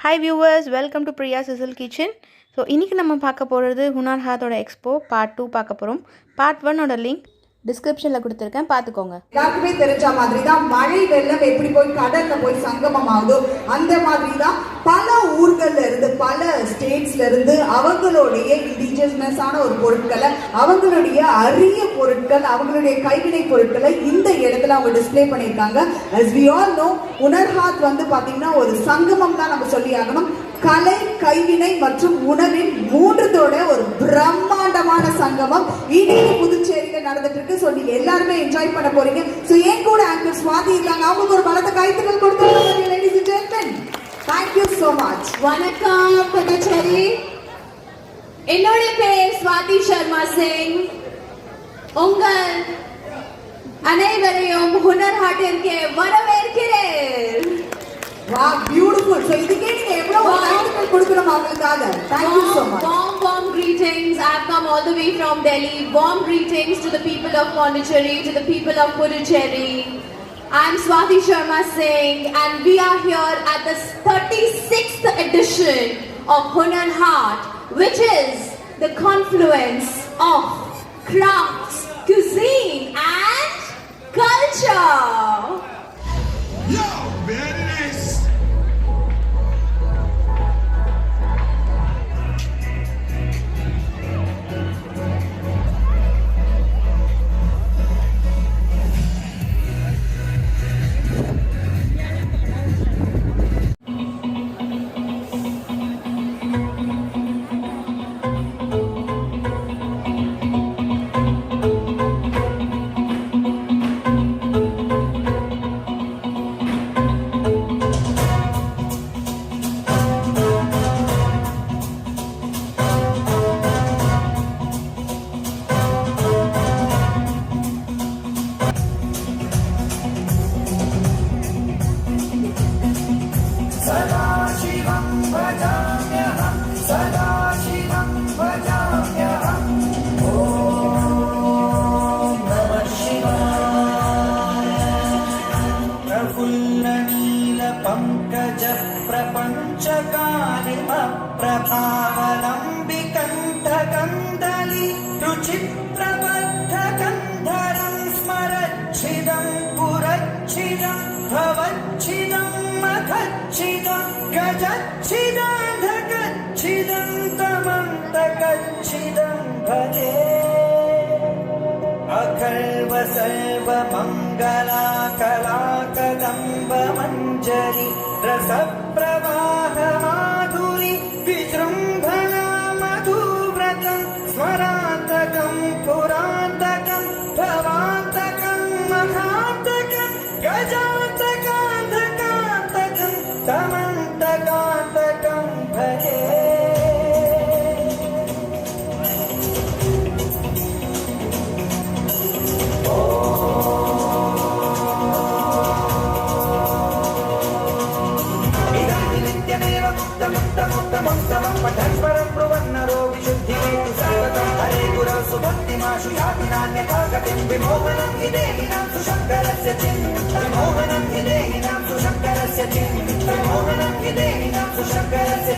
Hi viewers, welcome to Priya Cecil kitchen. So இன்றைக்கி நம்ம பார்க்க போகிறது ஹுனார் ஹாத்தோட எக்ஸ்போ பார்ட் 2 பார்க்க போகிறோம். பார்ட் 1ஓட லிங்க் டிஸ்கிரிப்ஷனில் கொடுத்துருக்கேன், பார்த்துக்கோங்க. எல்லாருக்குமே தெரிஞ்ச மாதிரி தான் மழை வெள்ளம் எப்படி போய் கடல்ல போய் சங்கமம் ஆகுதோ அந்த மாதிரி தான் பல ஊர்கள்ல இருந்து பல ஸ்டேட்ஸ்ல இருந்து அவங்களுடைய இண்டிஜினஸான ஒரு பொருட்களை, அவங்களுடைய அரிய பொருட்கள், அவங்களுடைய கைவினை பொருட்களை இந்த இடத்துல அவங்க டிஸ்பிளே பண்ணியிருக்காங்க. as we all know, Hunar Haat வந்து பாத்தீங்கன்னா ஒரு சங்கமம் தான் நம்ம சொல்லி ஆகணும். கலை, கைவினை மற்றும் உணவின் மூன்றத்தோட ஒரு பிரம்மாண்டமான சங்கமம் இன்னைக்கு புதுச்சேரியில நடந்துட்டு இருக்கு. ஸோ நீங்க எல்லாருமே என்ஜாய் பண்ண போறீங்க. ஸோ என் கூட ஆங்கர் ஸ்வாதி இருக்காங்க, அவங்களுக்கு ஒரு பலத்த கைத்தட்டல் கொடுத்துருக்காங்க. Ladies and gentlemen, thank you so much. வணக்கம் புதுச்சேரி. என்னோட பேர் ஸ்வாதி சர்மா சிங். உங்கள் அனைவரையும் ஹுனார் ஹாட்டிற்கு வரவேற்கிறேன். Wow, beautiful. So இதுக்கே நீங்க எவ்வளவு கைத்தட்டல் கொடுக்கணும் அவங்களுக்காக. Thank you so much. Warm greetings. I have come all the way from Delhi. Warm greetings to the people of Pondicherry, to the people of Puducherry. I am Swati Sharma Singh and we are here at the 36th edition of Hunar Haat, which is the confluence of crafts, cuisine and culture. Yo, very nice. प्रभावलम्बिकण्ठकन्दली रुचिप्रबद्धकन्धरं स्मरच्छिदं पुरच्छिदं भवच्छिदं मखच्छिदं गजच्छिदाधकच्छिदं तमन्तकच्छिदं भजे अखर्व सर्वमङ्गला कलाकदम्बमञ्जरी रसप्रवाह माधुरी विजृम्भणा मधुव्रतं स्मरान्तकं पुरान्तकं भवान्तकं महान्तकं गजान्तकान्तकान्तकं तमन्तकान्तकं भजे पठस्परं ब्रुवन्नरो विशुद्धिमेति सर्वतं हरे गुरौ सुभक्तिमाशु याति नान्यथा गतिं विमोहनं हि देहिनां सुशङ्करस्य विमोहनं हि देहिनां सुशङ्करस्य विमोहनं हि देहिनां सुशङ्करस्य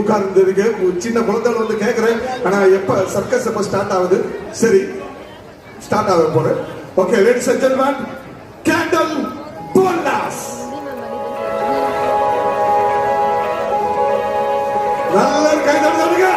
உட்கார்ந்துருக்கு. சின்ன குழந்தைகள் வந்து கேட்கிறேன், ஆனா எப்ப சர்க்கஸ் எப்ப ஸ்டார்ட் ஆகுது? சரி, ஸ்டார்ட் ஆக போறேன். Okay, ladies and gentleman, candle போலாஸ். நல்ல கை தட்டுங்க.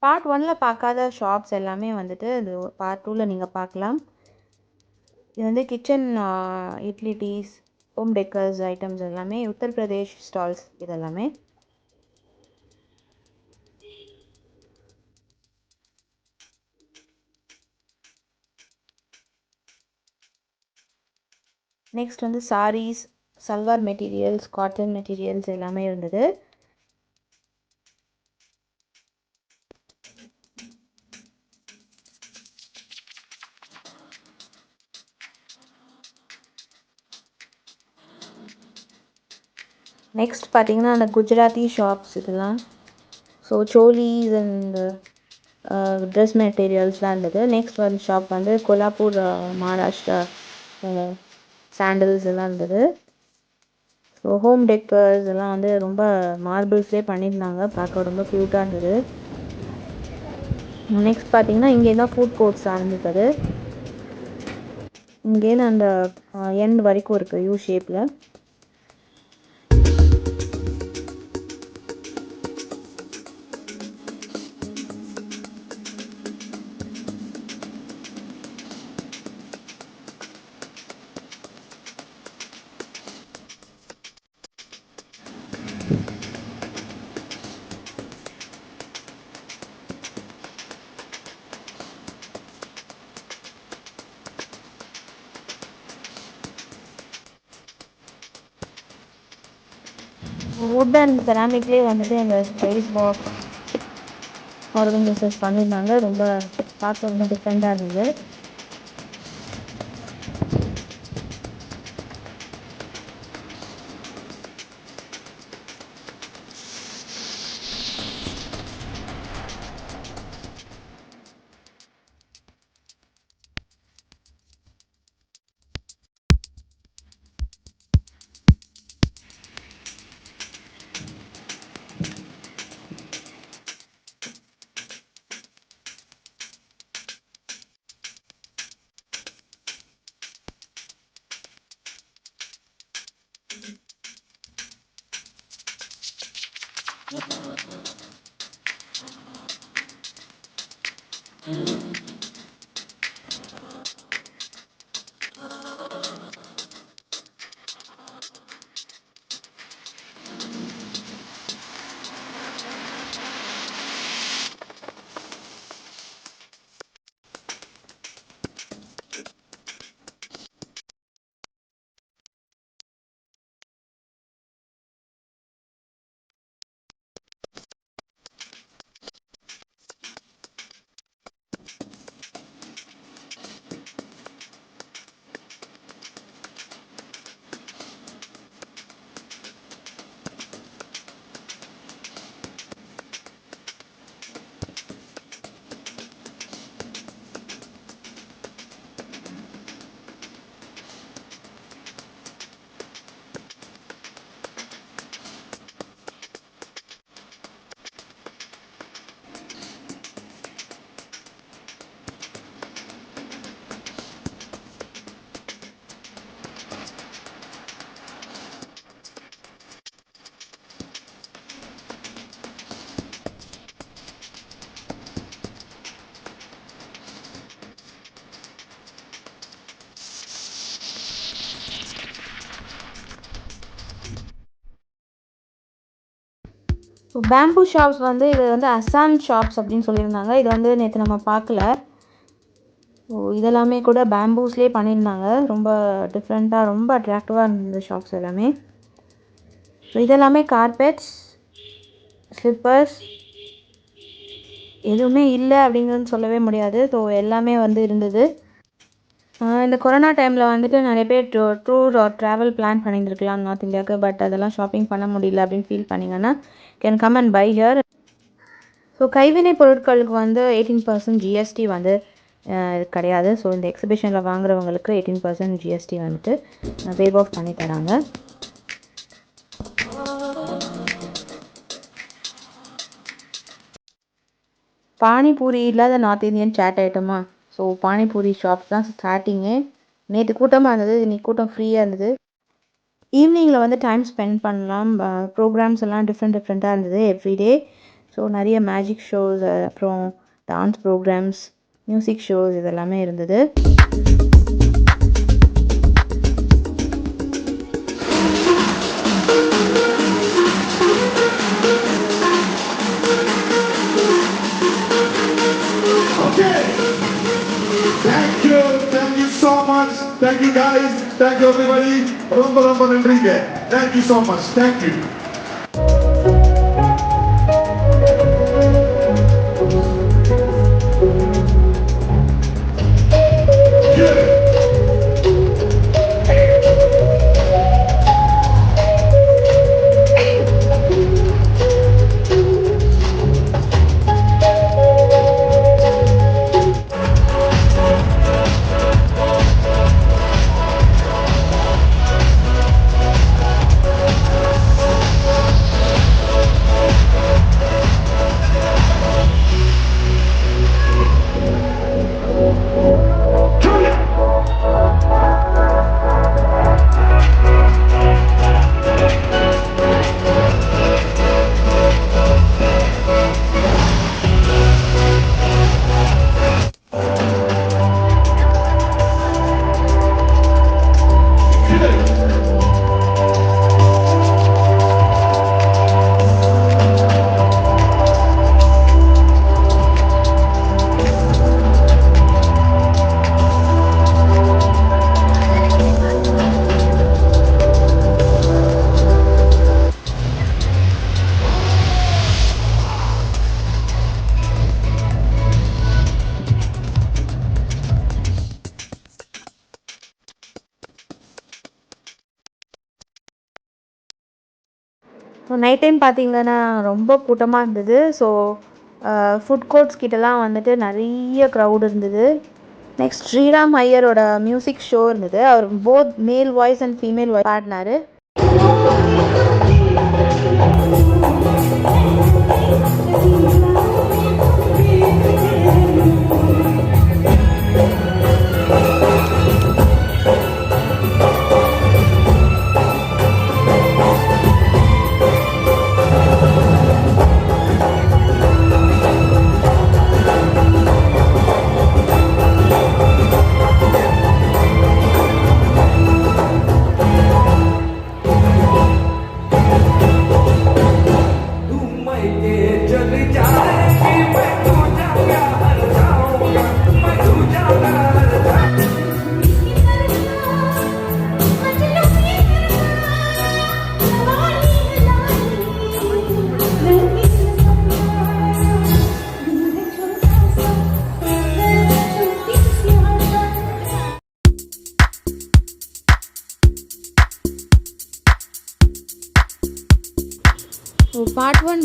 பார்ட் 1ல் பார்க்காத ஷாப்ஸ் எல்லாமே வந்துட்டு இது பார்ட் 2ல் நீங்கள் பார்க்கலாம். இது வந்து kitchen utilities, home decors items எல்லாமே உத்தரப்பிரதேஷ் ஸ்டால்ஸ் இதெல்லாமே. நெக்ஸ்ட் வந்து sarees, salwar materials, cotton materials எல்லாமே இருந்தது. நெக்ஸ்ட் பார்த்தீங்கன்னா அந்த குஜராத்தி ஷாப்ஸ் இதெல்லாம். ஸோ சோலிஸ் அண்ட் ட்ரெஸ் மெட்டீரியல்ஸ்லாம் இருந்தது. நெக்ஸ்ட் வந்து ஷாப் வந்து கொலாப்பூர் மகாராஷ்டிரா சாண்டல்ஸ் எல்லாம் இருந்தது. ஸோ ஹோம் டெக்கர்ஸ் எல்லாம் வந்து ரொம்ப மார்பிள்ஸ்லேயே பண்ணியிருந்தாங்க, பார்க்க ரொம்ப க்யூட்டாக இருந்தது. நெக்ஸ்ட் பார்த்தீங்கன்னா இங்கே தான் ஃபுட் கோர்ட்ஸ் ஆரம்பித்தது. இங்கேருந்து அந்த எண்ட் வரைக்கும் இருக்குது யூ ஷேப்பில். வுட் அண்ட் செராமிக்லேயே வந்துட்டு அந்த ஸ்பைஸ் பாக்ஸ் ஆர்கனைசர்ஸ் பண்ணியிருந்தாங்க. ரொம்ப பார்க்க ரொம்ப டிஃப்ரெண்ட்டாக இருந்தது. ஸோ பேம்பூ ஷாப்ஸ் வந்து இது வந்து அஸ்ஸாம் ஷாப்ஸ் அப்படின்னு சொல்லியிருந்தாங்க. இது வந்து நேற்று நம்ம பார்க்கல. ஸோ இதெல்லாமே கூட பேம்பூஸ்லேயே பண்ணியிருந்தாங்க. ரொம்ப டிஃப்ரெண்ட்டாக ரொம்ப அட்ராக்டிவாக இருந்தது ஷாப்ஸ் எல்லாமே. ஸோ இதெல்லாமே கார்பெட்ஸ், ஸ்லிப்பர்ஸ் எதுவுமே இல்லை அப்படிங்கிறது சொல்லவே முடியாது. ஸோ எல்லாமே வந்து இருந்தது. இந்த கொரோனா டைமில் வந்துட்டு நிறைய பேர் டூர் ட்ராவல் பிளான் பண்ணியிருந்துருக்கலாம் நார்த் இந்தியாவுக்கு. பட் அதெல்லாம் ஷாப்பிங் பண்ண முடியல அப்படின்னு ஃபீல் பண்ணிங்கன்னா can come and buy here. So கைவினை பொருட்களுக்கு வந்து 18% ஜிஎஸ்டி வந்து கிடையாது. ஸோ இந்த எக்ஸிபிஷனில் வாங்குறவங்களுக்கு 18% ஜிஎஸ்டி வந்துட்டு வேவ் ஆஃப் பண்ணி தராங்க. பானிபூரி இல்லாத நார்த் இந்தியன் சாட் ஐட்டமா? ஸோ பானிபூரி ஷாப் தான் ஸ்டார்டிங்கு. நேற்று கூட்டமாக இருந்தது, இன்றைக்கி கூட்டம் ஃப்ரீயாக இருந்தது. ஈவினிங்கில் வந்து டைம் ஸ்பெண்ட் பண்ணலாம். ப்ரோக்ராம்ஸ் எல்லாம் டிஃப்ரெண்ட்டாக இருந்தது எவ்ரிடே. ஸோ நிறைய மேஜிக் ஷோஸ், அப்புறம் டான்ஸ் ப்ரோக்ராம்ஸ், மியூசிக் ஷோஸ் இதெல்லாமே இருந்தது. Thank you so much. Thank you guys. Thank you everybody. ரொம்ப நன்றிங்க. Thank you so much. Thank you. So night time பார்த்திங்கன்னா ரொம்ப கூட்டமாக இருந்தது. ஸோ ஃபுட் கோர்ட்ஸ் கிட்டலாம் வந்துட்டு நிறைய க்ரௌட் இருந்தது. நெக்ஸ்ட் ஸ்ரீராம் ஐயரோட மியூசிக் ஷோ இருந்தது. அவர் both male voice and female voice பாடினார்.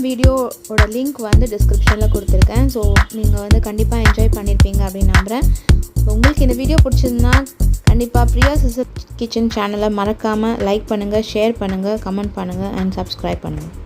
வீடியோவோட லிங்க் வந்து டிஸ்கிரிப்ஷனில் கொடுத்துருக்கேன். ஸோ நீங்கள் வந்து கண்டிப்பாக என்ஜாய் பண்ணியிருப்பீங்க அப்படின்னு நம்புகிறேன். உங்களுக்கு இந்த வீடியோ பிடிச்சிருந்தா கண்டிப்பாக பிரியா சிஸ்டர் கிச்சன் சேனலை மறக்காமல் லைக் பண்ணுங்கள், ஷேர் பண்ணுங்கள், கமெண்ட் பண்ணுங்கள் அண்ட் சப்ஸ்கிரைப் பண்ணுங்கள்.